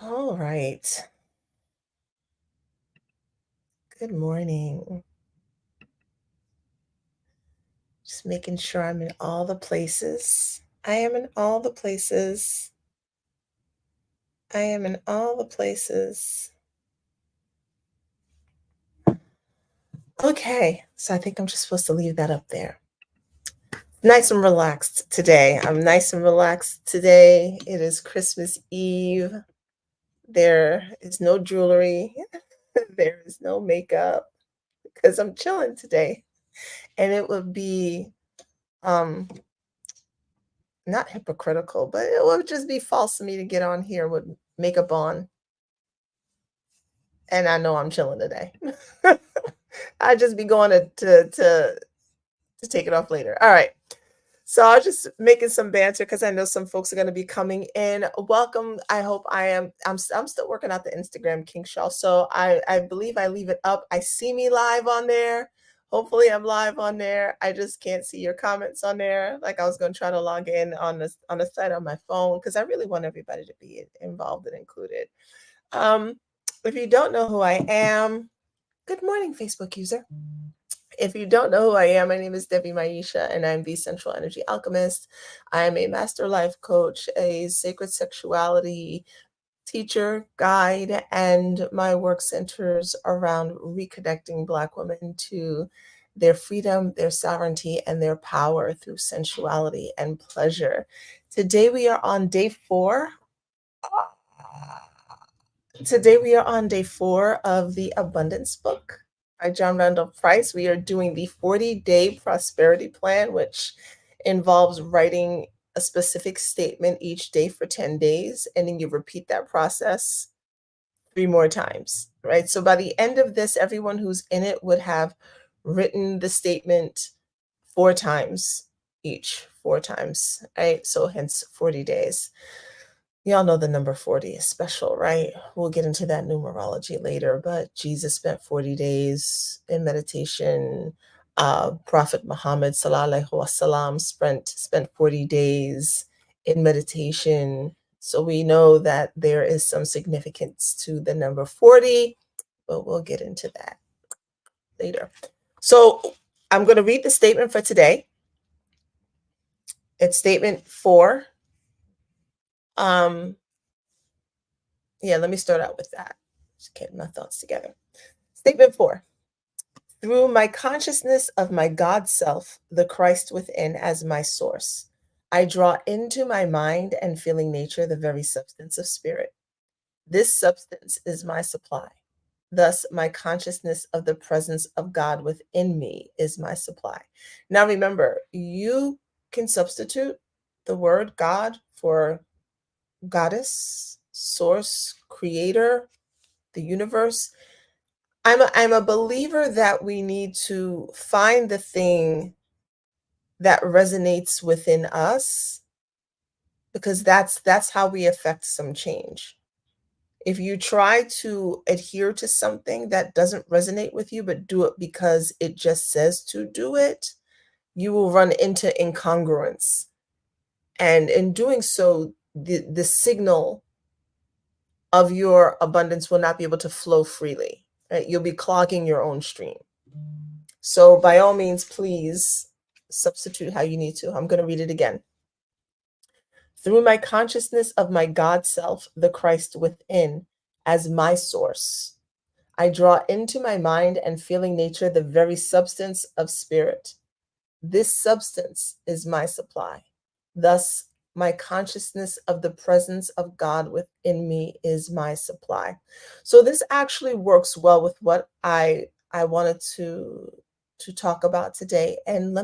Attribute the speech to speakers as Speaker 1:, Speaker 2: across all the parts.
Speaker 1: All right. Good morning. Just making sure I'm in all the places. I am in all the places. I am in all the places. Okay. So I think I'm just supposed to leave that up there. Nice and relaxed today. I'm nice and relaxed today. It is Christmas Eve. There is no jewelry. There is no makeup because I'm chilling today. And it would be um not hypocritical, but it would just be false of me to get on here with makeup on, and I know I'm chilling today. I'd just be going to take it off later. All right. So I will just making some banter because I know some folks are going to be coming in. Welcome. I hope I am. I'm still working out the Instagram kink show. So I believe I leave it up. I see me live on there. Hopefully I'm live on there. I just can't see your comments on there. Like I was going to try to log in on the site on my phone because I really want everybody to be involved and included. Um, if you don't know who I am, good morning, Facebook user. If you don't know who I am, my name is Debbie Maisha, and I'm the Sensual Energy Alchemist. I am a master life coach, a sacred sexuality teacher, guide, and my work centers around reconnecting Black women to their freedom, their sovereignty, and their power through sensuality and pleasure. Today we are on day 4. Today we are on day 4 of the Abundance book by John Randall Price. We are doing the 40-day prosperity plan, which involves writing a specific statement each day for 10 days, and then you repeat that process 3 more times, right? So by the end of this, everyone who's in it would have written the statement 4 times each, 4 times, right? So hence 40 days. Y'all know the number 40 is special, right? We'll get into that numerology later, but Jesus spent 40 days in meditation. Prophet Muhammad sallallahu alaihi wasallam spent 40 days in meditation. So we know that there is some significance to the number 40, but we'll get into that later. So I'm going to read the statement for today. It's statement 4. Let me start out with that. Just getting my thoughts together. Statement 4. Through my consciousness of my God self, the Christ within as my source, I draw into my mind and feeling nature the very substance of spirit. This substance is my supply. Thus, my consciousness of the presence of God within me is my supply. Now, remember, you can substitute the word God for goddess, source, creator, the universe. I'm a believer that we need to find the thing that resonates within us because that's how we affect some change. If you try to adhere to something that doesn't resonate with you but do it because it just says to do it, you will run into incongruence. And in doing so, the signal of your abundance will not be able to flow freely. Right? You'll be clogging your own stream. So by all means, please substitute how you need to. I'm going to read it again. Through my consciousness of my God self, the Christ within, as my source, I draw into my mind and feeling nature the very substance of spirit. This substance is my supply. Thus, my consciousness of the presence of God within me is my supply. So this actually works well with what I wanted to talk about today. And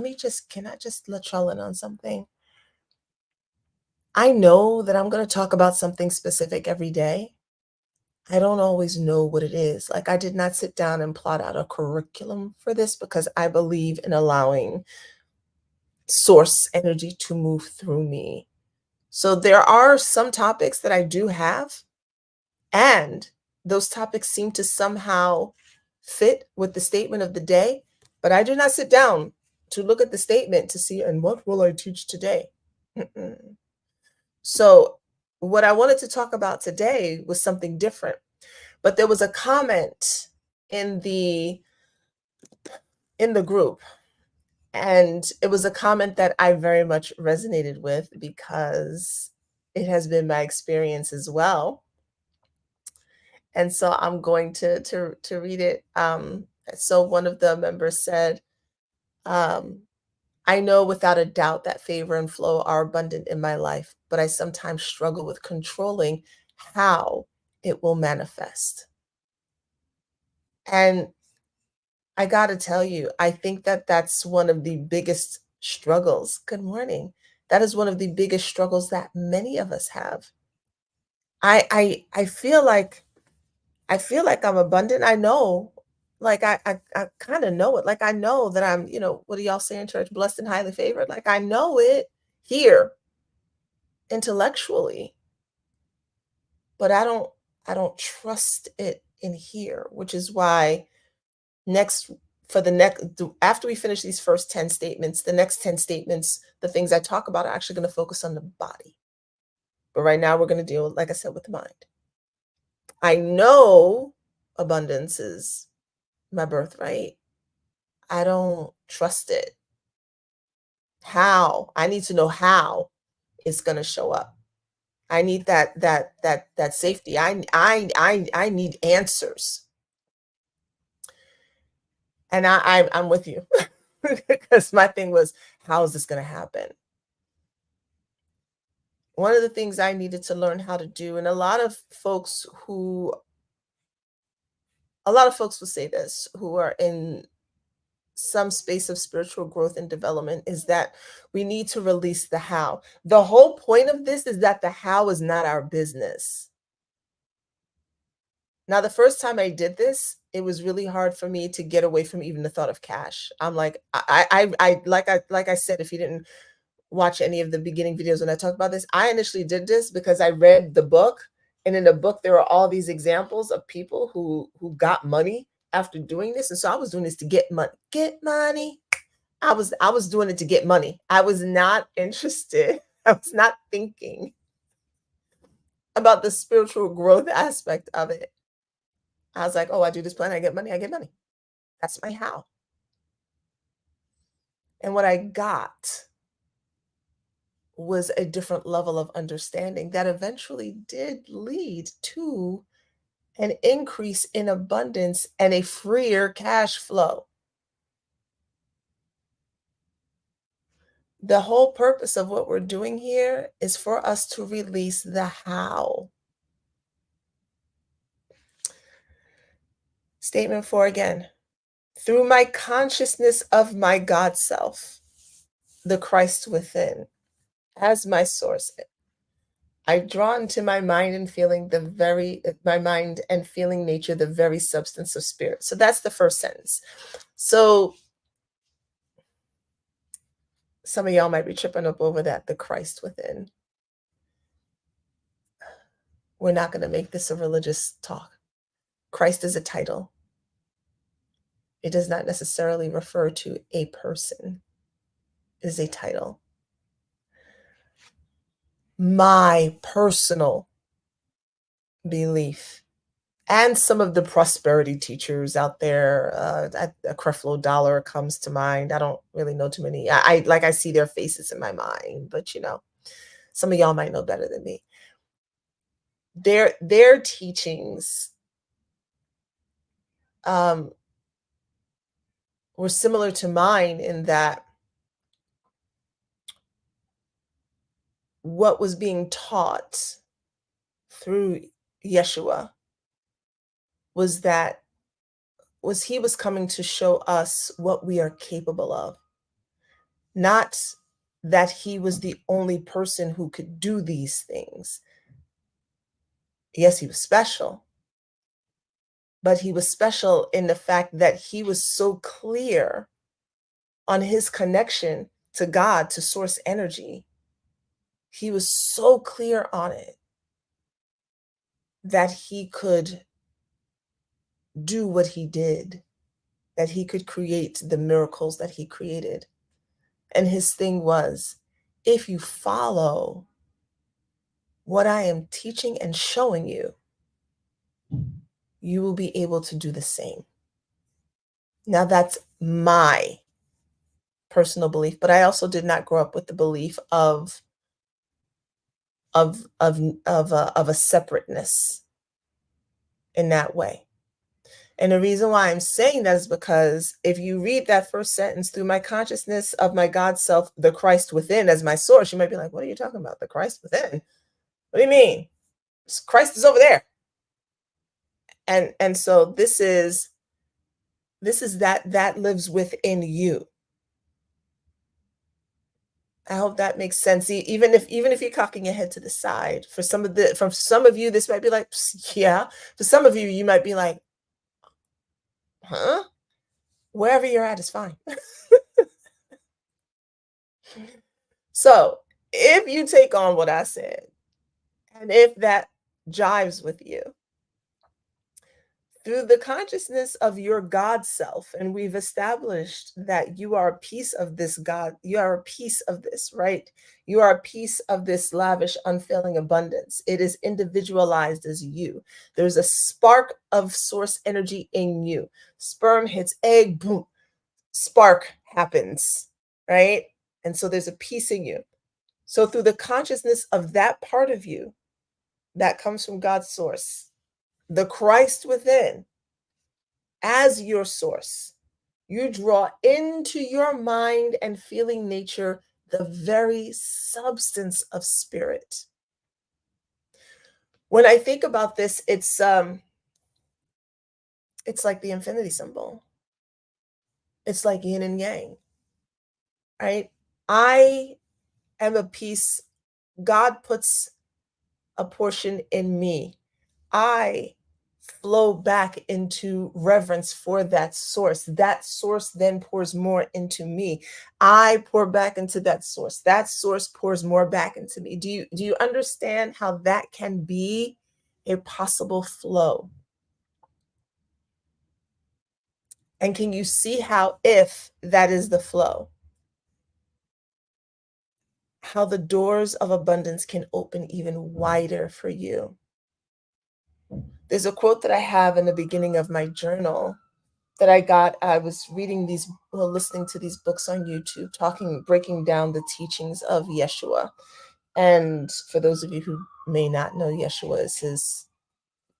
Speaker 1: can I just let y'all in on something? I know that I'm going to talk about something specific every day. I don't always know what it is. Like, I did not sit down and plot out a curriculum for this because I believe in allowing source energy to move through me. So there are some topics that I do have, and those topics seem to somehow fit with the statement of the day, but I do not sit down to look at the statement to see, and what will I teach today? Mm-mm. So what I wanted to talk about today was something different, but there was a comment in the group, and it was a comment that I very much resonated with because it has been my experience as well. And so I'm going to read it. So one of the members said, um, I know without a doubt that favor and flow are abundant in my life, but I sometimes struggle with controlling how it will manifest. And I got to tell you, I think that that's one of the biggest struggles. Good morning. That is one of the biggest struggles that many of us have. I feel like I'm abundant. I know, like I kind of know it. Like I know that I'm, what do y'all say in church? Blessed and highly favored. Like I know it here intellectually, but I don't trust it in here, which is why next for the next after we finish these first 10 statements, the next 10 statements, the things I talk about are actually going to focus on the body. But right now we're going to deal, like I said, with the mind. I know abundance is my birthright. I don't trust it. How? I need to know how it's going to show up. I need that safety. I need answers. And I'm with you because my thing was, how is this going to happen? One of the things I needed to learn how to do, and a lot of folks will say this who are in some space of spiritual growth and development, is that we need to release the how. The whole point of this is that the how is not our business. Now, the first time I did this, it was really hard for me to get away from even the thought of cash. I'm like, like I said, if you didn't watch any of the beginning videos when I talked about this, I initially did this because I read the book, and in the book there were all these examples of people who got money after doing this, and so I was doing this to get money. Get money. I was doing it to get money. I was not interested. I was not thinking about the spiritual growth aspect of it. I was like, oh, I do this plan, I get money, I get money. That's my how. And what I got was a different level of understanding that eventually did lead to an increase in abundance and a freer cash flow. The whole purpose of what we're doing here is for us to release the how. Statement 4 again. Through my consciousness of my God self, the Christ within, as my source, I draw into my mind and feeling my mind and feeling nature, the very substance of spirit. So that's the first sentence. So some of y'all might be tripping up over that, the Christ within. We're not going to make this a religious talk. Christ is a title. It does not necessarily refer to a person. It is a title. My personal belief, and some of the prosperity teachers out there, a Creflo Dollar comes to mind. I don't really know too many. I see their faces in my mind, but some of y'all might know better than me. Their teachings were similar to mine in that what was being taught through Yeshua was he was coming to show us what we are capable of, not that he was the only person who could do these things. Yes, he was special, but he was special in the fact that he was so clear on his connection to God, to source energy. He was so clear on it that he could do what he did, that he could create the miracles that he created. And his thing was, if you follow what I am teaching and showing you, you will be able to do the same. Now, that's my personal belief, but I also did not grow up with the belief of of of a separateness in that way. And the reason why I'm saying that is because if you read that first sentence, through my consciousness of my God self, the Christ within as my source, you might be like, what are you talking about? The Christ within? What do you mean? Christ is over there. And so this is that lives within you. I hope that makes sense. Even if you're cocking your head to the side, for some of you, this might be like, "Psst, yeah." For some of you, you might be like, huh? Wherever you're at is fine. So if you take on what I said, and if that jives with you, through the consciousness of your God self, and we've established that you are a piece of this God, you are a piece of this, right? You are a piece of this lavish, unfailing abundance. It is individualized as you. There's a spark of source energy in you. Sperm hits egg, boom, spark happens, right? And so there's a piece in you. So through the consciousness of that part of you that comes from God's source, the Christ within, as your source, you draw into your mind and feeling nature the very substance of spirit. When I think about this, it's like the infinity symbol. It's like yin and yang, right? I am a piece, God puts a portion in me. I flow back into reverence for that source. That source then pours more into me. I pour back into that source. That source pours more back into me. Do you understand how that can be a possible flow? And can you see how, if that is the flow, how the doors of abundance can open even wider for you? There's a quote that I have in the beginning of my journal that I got. I was reading these, well, listening to these books on YouTube, breaking down the teachings of Yeshua. And for those of you who may not know, Yeshua is his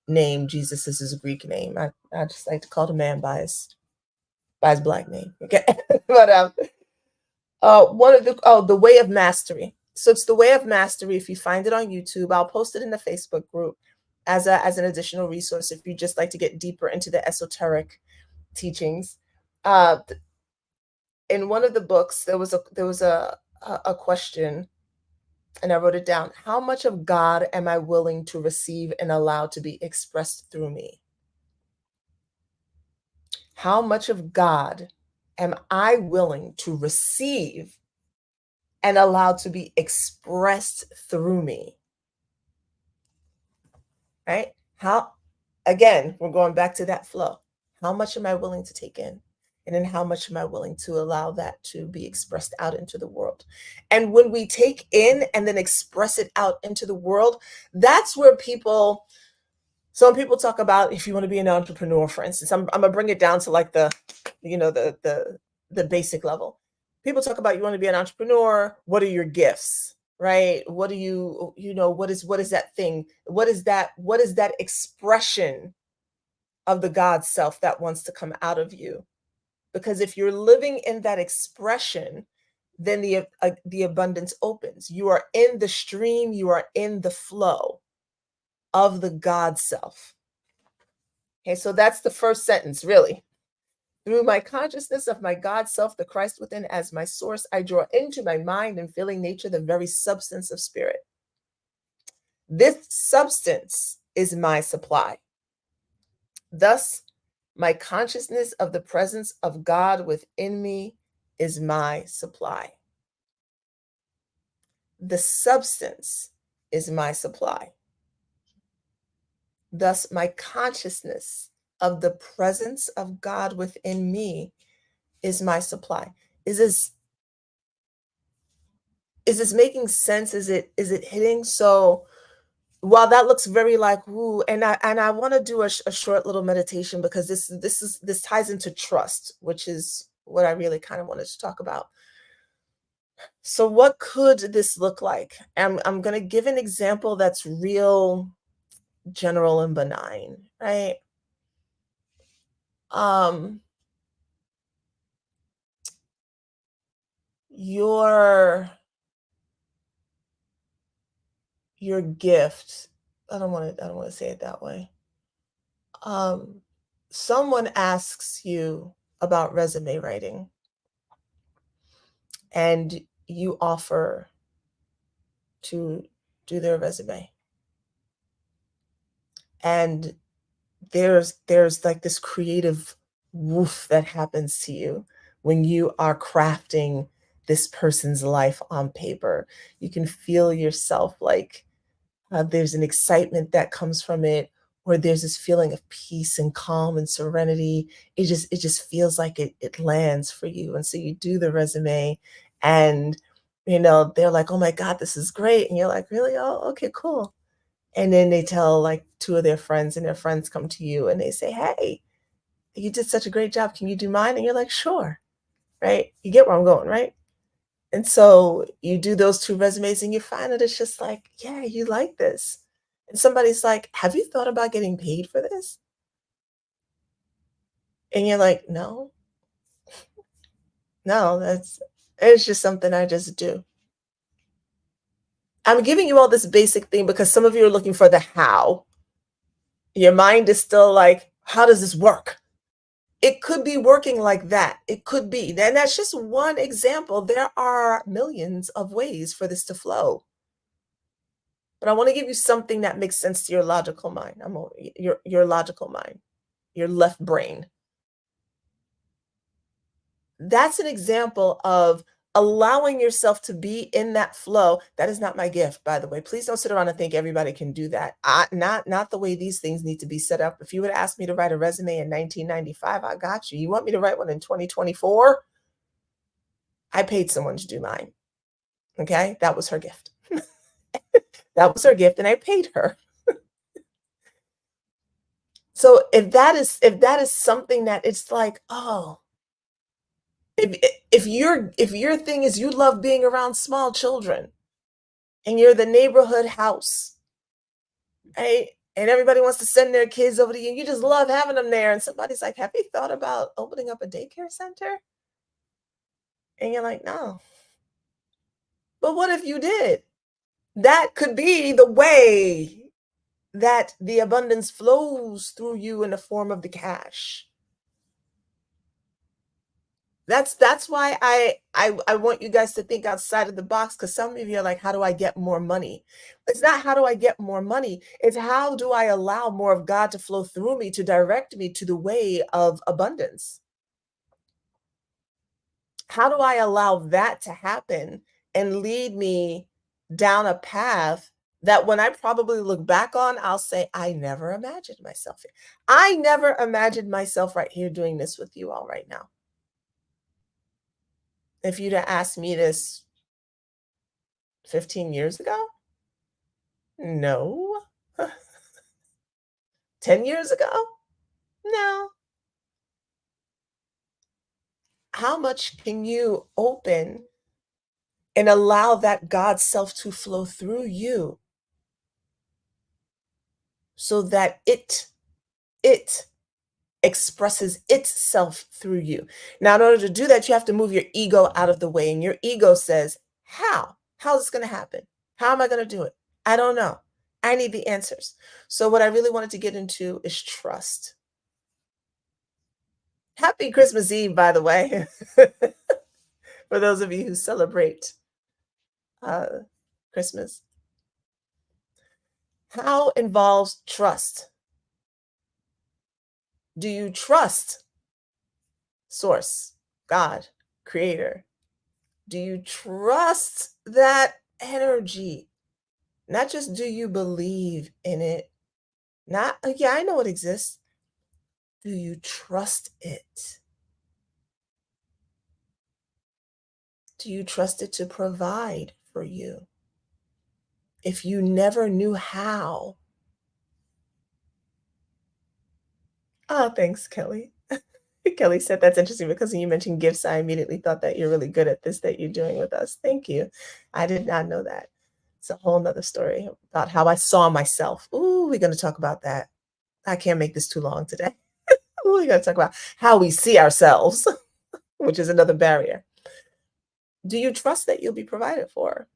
Speaker 1: name. Jesus is his Greek name. I just like to call the man by his black name. Okay. But one of the way of mastery. So it's the way of mastery. If you find it on YouTube, I'll post it in the Facebook group as an additional resource if you just like to get deeper into the esoteric teachings. Uh, in one of the books, there was a question, and I wrote it down. How much of God am I willing to receive and allow to be expressed through me? How much of God am I willing to receive and allow to be expressed through me? Right? How, again, we're going back to that flow. How much am I willing to take in? And then how much am I willing to allow that to be expressed out into the world? And when we take in and then express it out into the world, that's where some people talk about, if you want to be an entrepreneur, for instance. I'm gonna bring it down to like the basic level. People talk about, you want to be an entrepreneur, what are your gifts? Right? What do what is that thing? What is that expression of the God self that wants to come out of you? Because if you're living in that expression, then the abundance opens. You are in the stream, you are in the flow of the God self. Okay, so that's the first sentence, really. Through my consciousness of my God self, the Christ within as my source, I draw into my mind and feeling nature the very substance of spirit. This substance is my supply. Thus, my consciousness of the presence of God within me is my supply. The substance is my supply. Thus, my consciousness of the presence of God within me is my supply. Is this making sense? Is it hitting? So while that looks very like, ooh, and I want to do a short little meditation because this ties into trust, which is what I really kind of wanted to talk about. So what could this look like? I'm going to give an example that's real general and benign, right? Um your your gift. I don't want to say it that way. Um Someone asks you about resume writing and you offer to do their resume. And there's like this creative woof that happens to you when you are crafting this person's life on paper. You can feel yourself like there's an excitement that comes from it, or there's this feeling of peace and calm and serenity. It just feels like it lands for you. And so you do the resume and they're like, "Oh my God, this is great." And you're like, "Really? Oh, okay, cool." And then they tell like two of their friends, and their friends come to you and they say, "Hey, you did such a great job. Can you do mine?" And you're like, "Sure." Right? You get where I'm going, right? And so you do those 2 resumes and you find that it's just like, "Yeah, you like this." And somebody's like, "Have you thought about getting paid for this?" And you're like, "No, no, it's just something I just do." I'm giving you all this basic thing because some of you are looking for the how. Your mind is still like, "How does this work?" It could be working like that. It could be. And that's just one example. There are millions of ways for this to flow. But I want to give you something that makes sense to your logical mind. Your logical mind, your left brain. That's an example of allowing yourself to be in that flow. That is not my gift, by the way. Please don't sit around and think everybody can do that. Not the way these things need to be set up. If you would ask me to write a resume in 1995, I got you. You want me to write one in 2024? I paid someone to do mine. Okay? That was her gift. That was her gift and I paid her. So if that is something that it's like, oh, if your thing is you love being around small children and you're the neighborhood house, right? And everybody wants to send their kids over to you, and you just love having them there. And somebody's like, "Have you thought about opening up a daycare center?" And you're like, "No." But what if you did? That could be the way that the abundance flows through you in the form of the cash. That's why I want you guys to think outside of the box because some of you are like, how do I get more money? It's not how do I get more money? It's how do I allow more of God to flow through me to direct me to the way of abundance? How do I allow that to happen and lead me down a path that when I probably look back on, I'll say, I never imagined myself here. I never imagined myself right here doing this with you all right now. If you'd have asked me this 15 years ago, no. 10 years ago, no. How much can you open and allow that God self to flow through you so that it expresses itself through you. Now, in order to do that, you have to move your ego out of the way. And your ego says, how? How is this going to happen? How am I going to do it? I don't know. I need the answers. So, what I really wanted to get into is trust. Happy Christmas Eve, by the way, for those of you who celebrate uh, Christmas. How involves trust? Do you trust Source, God, Creator? Do you trust that energy? Not just do you believe in it, not, yeah, I know it exists. Do you trust it? Do you trust it to provide for you? if you never knew how. Oh, thanks, Kelly. Kelly said that's interesting because when you mentioned gifts, I immediately thought that you're really good at this that you're doing with us. Thank you. I did not know that. It's a whole nother story about how I saw myself. Ooh, we're going to talk about that. I can't make this too long today. Ooh, we're going to talk about how we see ourselves, which is another barrier. Do you trust that you'll be provided for?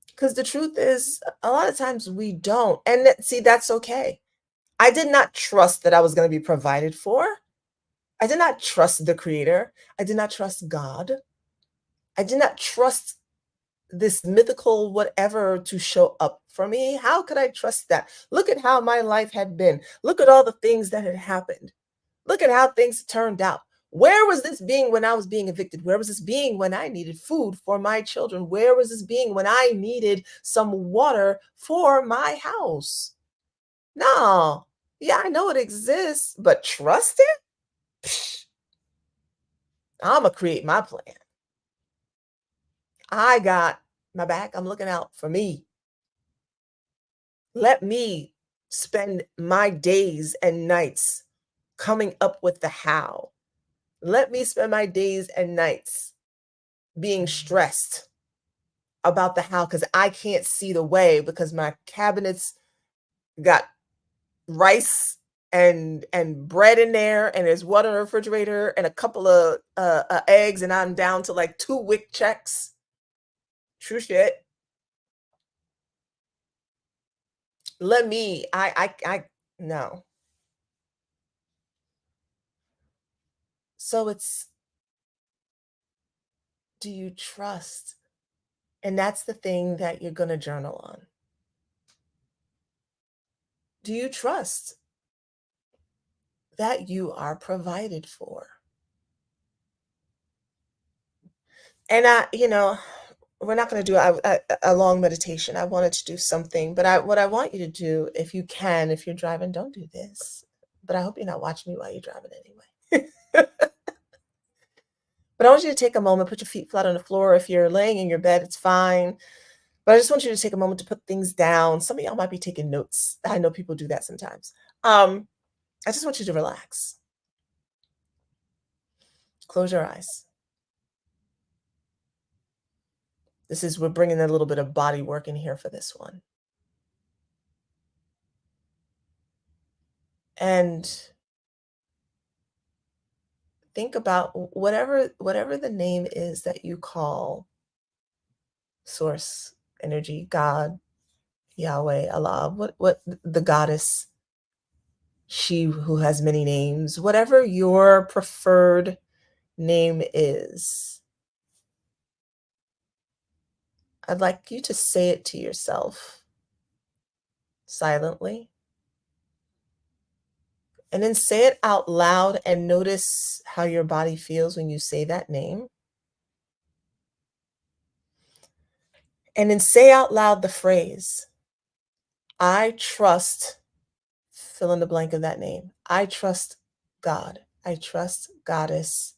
Speaker 1: Because the truth is, a lot of times we don't. And see, that's okay. I did not trust that I was going to be provided for. I did not trust the creator. I did not trust God. I did not trust this mythical whatever to show up for me. How could I trust that? Look at how my life had been. Look at all the things that had happened. Look at how things turned out. Where was this being when I was being evicted? Where was this being when I needed food for my children? Where was this being when I needed some water for my house? No. Yeah, I know it exists, but trust it? Psh, I'm going to create my plan. I got my back. I'm looking out for me. Let me spend my days and nights coming up with the how. Let me spend my days and nights being stressed about the how because I can't see the way because my cabinets got rice and bread in there and there's water in the refrigerator and a couple of eggs and I'm down to like 2 wick checks. True shit. Let me I no. So it's, do you trust? And that's the thing that you're going to journal on. Do you trust that you are provided for? And we're not going to do a long meditation. I wanted to do something, but what I want you to do, if you can, if you're driving, don't do this. But I hope you're not watching me while you're driving anyway. But I want you to take a moment, put your feet flat on the floor. If you're laying in your bed, it's fine. But I just want you to take a moment to put things down. Some of y'all might be taking notes. I know people do that sometimes. I just want you to relax. Close your eyes. We're bringing a little bit of body work in here for this one. And think about whatever the name is that you call source, energy, God, Yahweh, Allah, what the goddess, she who has many names, whatever your preferred name is. I'd like you to say it to yourself silently. And then say it out loud and notice how your body feels when you say that name. And then say out loud the phrase, I trust, fill in the blank of that name. I trust God. I trust Goddess.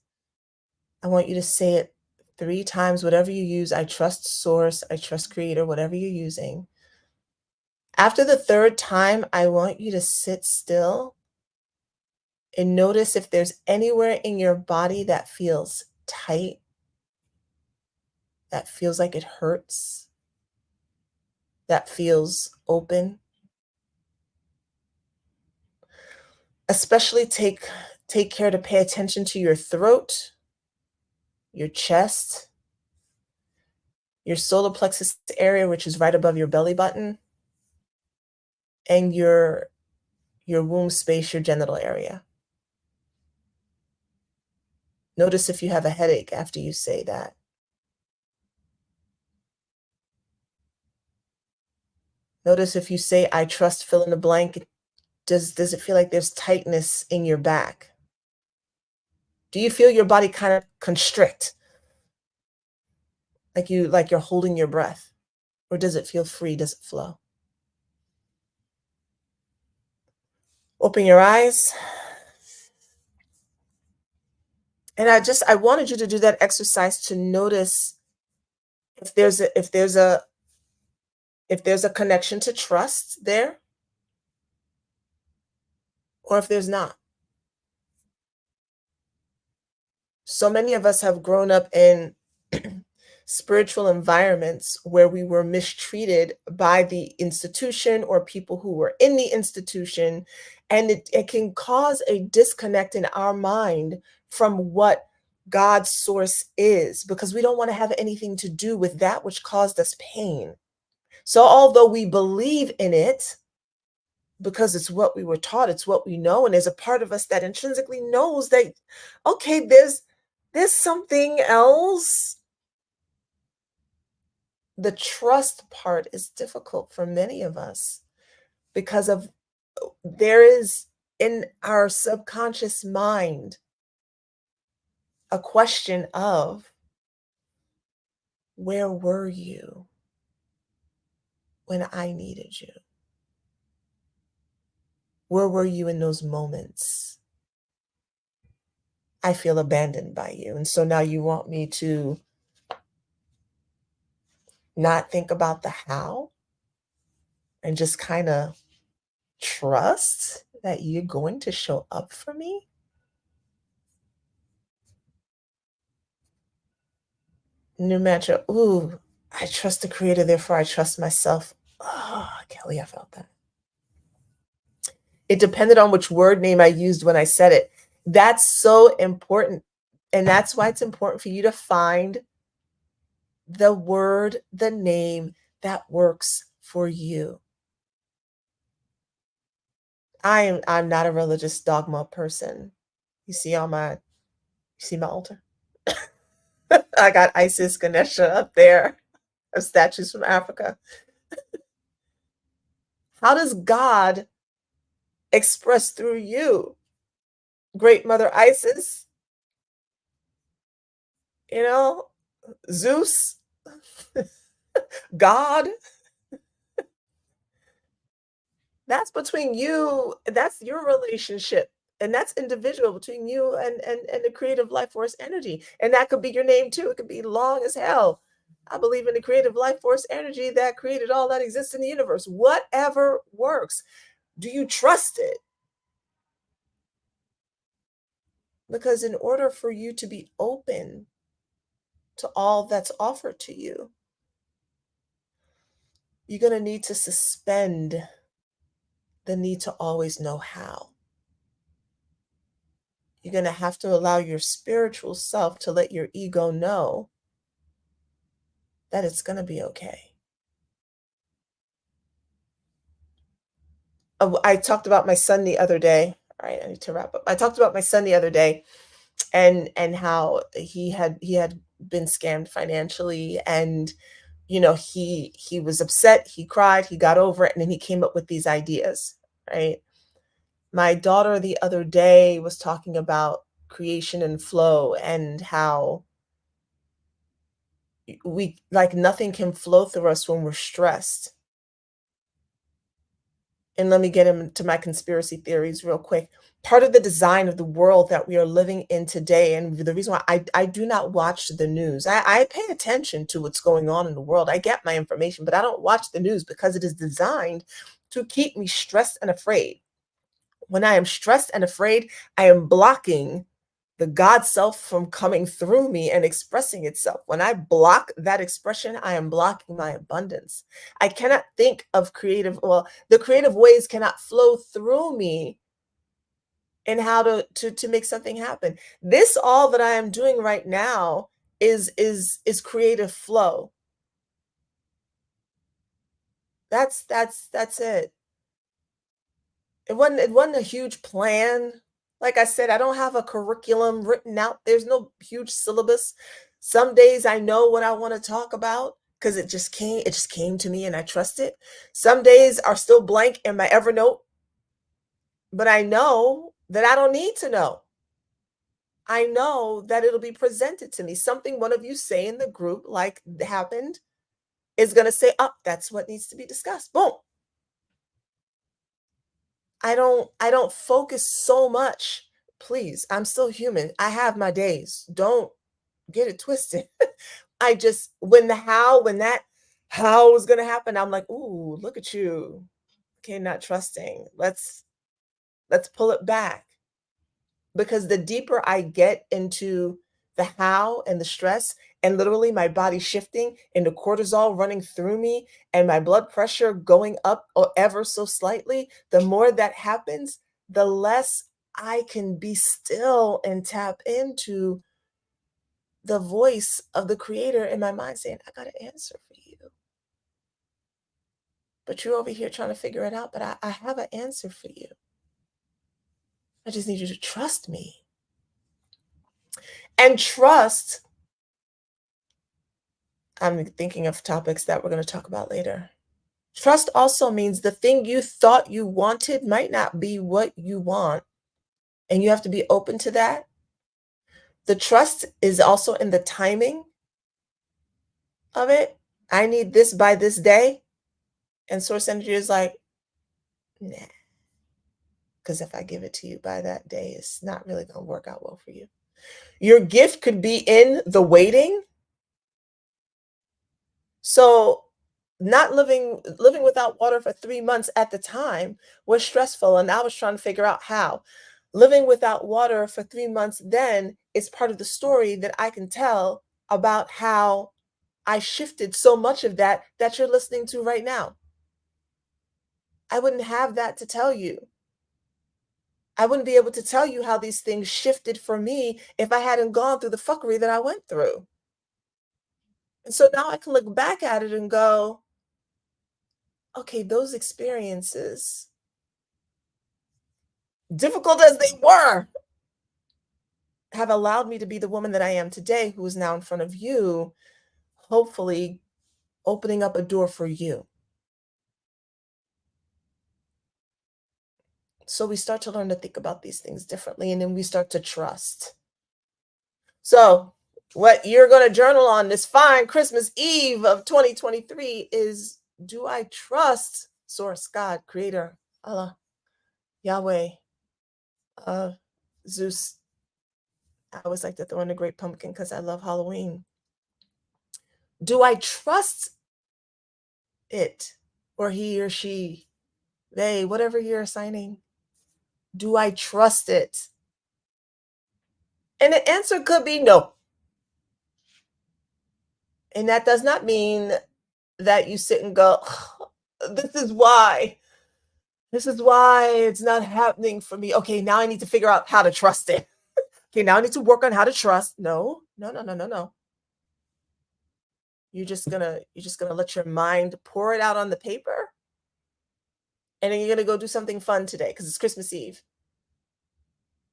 Speaker 1: I want you to say it 3 times, whatever you use. I trust Source. I trust Creator, whatever you're using. After the 3rd time, I want you to sit still and notice if there's anywhere in your body that feels tight, that feels like it hurts, that feels open. Especially take care to pay attention to your throat, your chest, your solar plexus area, which is right above your belly button, and your womb space, your genital area. Notice if you have a headache after you say that. Notice if you say, I trust, fill in the blank, does it feel like there's tightness in your back? Do you feel your body kind of constrict? Like you're holding your breath? Or does it feel free? Does it flow? Open your eyes. And I wanted you to do that exercise to notice if there's a if there's a connection to trust there or if there's not. So many of us have grown up in spiritual environments where we were mistreated by the institution or people who were in the institution. And it can cause a disconnect in our mind from what God's source is because we don't want to have anything to do with that which caused us pain. So, although we believe in it, because it's what we were taught, it's what we know, and there's a part of us that intrinsically knows that, okay, there's something else. The trust part is difficult for many of us because of there is in our subconscious mind a question of where were you when I needed you? Where were you in those moments? I feel abandoned by you. And so now you want me to not think about the how and just kind of trust that you're going to show up for me? New mantra, ooh, I trust the creator, therefore I trust myself. Oh, Kelly, I felt that. It depended on which word name I used when I said it. That's so important. And that's why it's important for you to find the word, the name that works for you. I'm not a religious dogma person. You see my altar? I got Isis, Ganesha up there, of statues from Africa. How does God express through you? Great Mother Isis, you know, Zeus, God. That's between you, that's your relationship. And that's individual between you and the creative life force energy. And that could be your name too. It could be long as hell. I believe in the creative life force energy that created all that exists in the universe. Whatever works. Do you trust it? Because in order for you to be open to all that's offered to you, you're going to need to suspend the need to always know how. You're going to have to allow your spiritual self to let your ego know that it's going to be okay. I talked about my son the other day. All right, I need to wrap up. I talked about my son the other day and how he had been scammed financially, and he was upset, he cried, he got over it, and then he came up with these ideas, right? My daughter the other day was talking about creation and flow and how we like nothing can flow through us when we're stressed. And let me get into my conspiracy theories real quick. Part of the design of the world that we are living in today, and the reason why I do not watch the news, I pay attention to what's going on in the world. I get my information, but I don't watch the news because it is designed to keep me stressed and afraid. When I am stressed and afraid, I am blocking the God self from coming through me and expressing itself. When I block that expression, I am blocking my abundance. I cannot think of the creative ways cannot flow through me in how to make something happen. This all that I am doing right now is creative flow. That's it. It wasn't a huge plan. Like I said, I don't have a curriculum written out. There's no huge syllabus. Some days I know what I want to talk about because it just came to me and I trust it. Some days are still blank in my Evernote, but I know that I don't need to know. I know that it'll be presented to me. Something one of you say in the group like happened is going to say, "Oh, that's what needs to be discussed." Boom. I don't focus so much. Please, I'm still human. I have my days. Don't get it twisted. I just when the how, when that how it was going to happen. I'm like, ooh, look at you. Okay, not trusting. Let's pull it back, because the deeper I get into the how and the stress, and literally my body shifting and the cortisol running through me and my blood pressure going up ever so slightly, the more that happens, the less I can be still and tap into the voice of the creator in my mind saying, I got an answer for you. But you're over here trying to figure it out. But I have an answer for you. I just need you to trust me. And trust, I'm thinking of topics that we're going to talk about later. Trust also means the thing you thought you wanted might not be what you want. And you have to be open to that. The trust is also in the timing of it. I need this by this day. And source energy is like, nah, because if I give it to you by that day, it's not really going to work out well for you. Your gift could be in the waiting. So not living without water for 3 months at the time was stressful, and I was trying to figure out how. Living without water for 3 months then is part of the story that I can tell about how I shifted so much of that you're listening to right now. I wouldn't have that to tell you. I wouldn't be able to tell you how these things shifted for me if I hadn't gone through the fuckery that I went through. And so now I can look back at it and go, okay, those experiences, difficult as they were, have allowed me to be the woman that I am today, who is now in front of you, hopefully opening up a door for you. So we start to learn to think about these things differently, and then we start to trust. So, what you're going to journal on this fine Christmas Eve of 2023 is, do I trust Source, God, Creator, Allah, Yahweh, uh, Zeus? I always like to throw in a great pumpkin because I love Halloween. Do I trust it, or he or she, they, whatever you're assigning? Do I trust it? And the answer could be no. And that does not mean that you sit and go, this is why. This is why it's not happening for me. Okay, now I need to figure out how to trust it. Okay, now I need to work on how to trust. No, no, no, no, no, no. You're just gonna let your mind pour it out on the paper, and then you're gonna go do something fun today because it's Christmas Eve.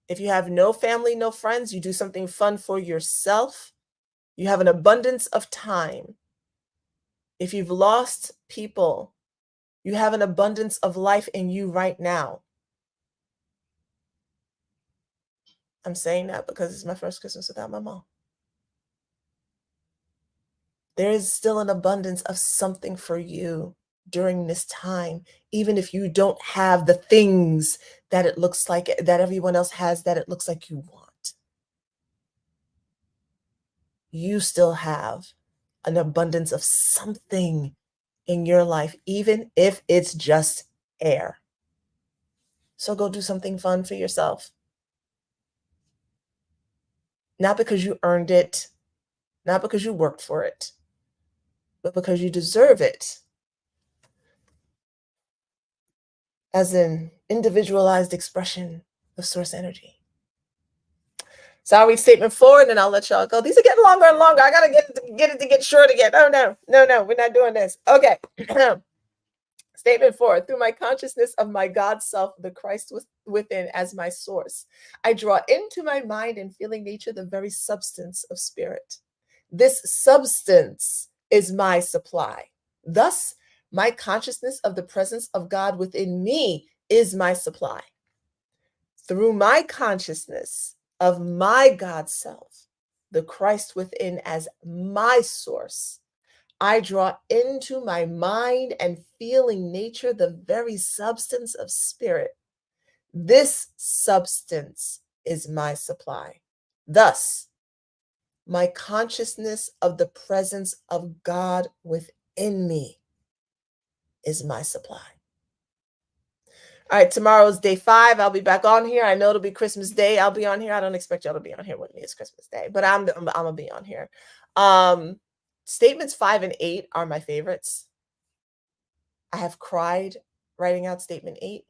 Speaker 1: If you have no family, no friends, you do something fun for yourself. You have an abundance of time. If you've lost people, you have an abundance of life in you right now. I'm saying that because it's my first Christmas without my mom. There is still an abundance of something for you during this time, even if you don't have the things that it looks like that everyone else has that it looks like you want. You still have an abundance of something in your life, even if it's just air. So go do something fun for yourself. Not because you earned it, not because you worked for it, but because you deserve it as an individualized expression of source energy. So I'll read statement 4 and then I'll let y'all go. These are getting longer and longer. I gotta get short again. Oh no, we're not doing this. Okay. Statement 4, through my consciousness of my God self, the Christ within as my source, I draw into my mind and feeling nature the very substance of spirit. This substance is my supply. Thus, my consciousness of the presence of God within me is my supply. Through my consciousness of my God self, the Christ within as my source, I draw into my mind and feeling nature the very substance of spirit. This substance is my supply. Thus, my consciousness of the presence of God within in me is my supply. All right, tomorrow's day 5. I'll be back on here. I know it'll be Christmas Day. I'll be on here. I don't expect y'all to be on here with me. It's Christmas Day, but I'm gonna be on here. Statements 5 and 8 are my favorites. I have cried writing out statement 8.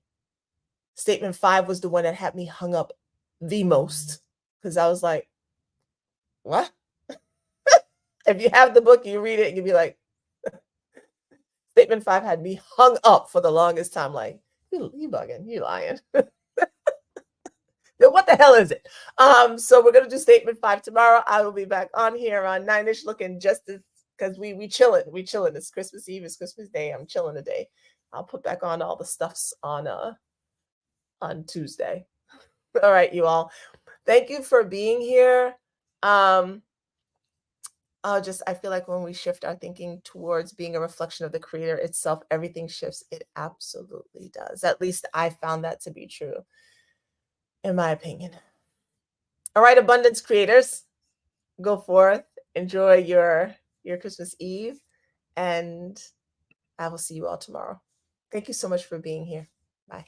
Speaker 1: Statement 5 was the one that had me hung up the most because I was like, what? If you have the book, you read it, and you'll be like, statement 5 had me hung up for the longest time. Like, you bugging, you lying. What the hell is it? So we're gonna do statement 5 tomorrow. I will be back on here on 9ish looking just as because we chilling. We chilling. It's Christmas Eve, it's Christmas Day. I'm chilling today. I'll put back on all the stuffs on Tuesday. All right, you all. Thank you for being here. I feel like when we shift our thinking towards being a reflection of the creator itself, everything shifts. It absolutely does. At least I found that to be true, in my opinion. All right, abundance creators, go forth, enjoy your Christmas Eve, and I will see you all tomorrow. Thank you so much for being here. Bye.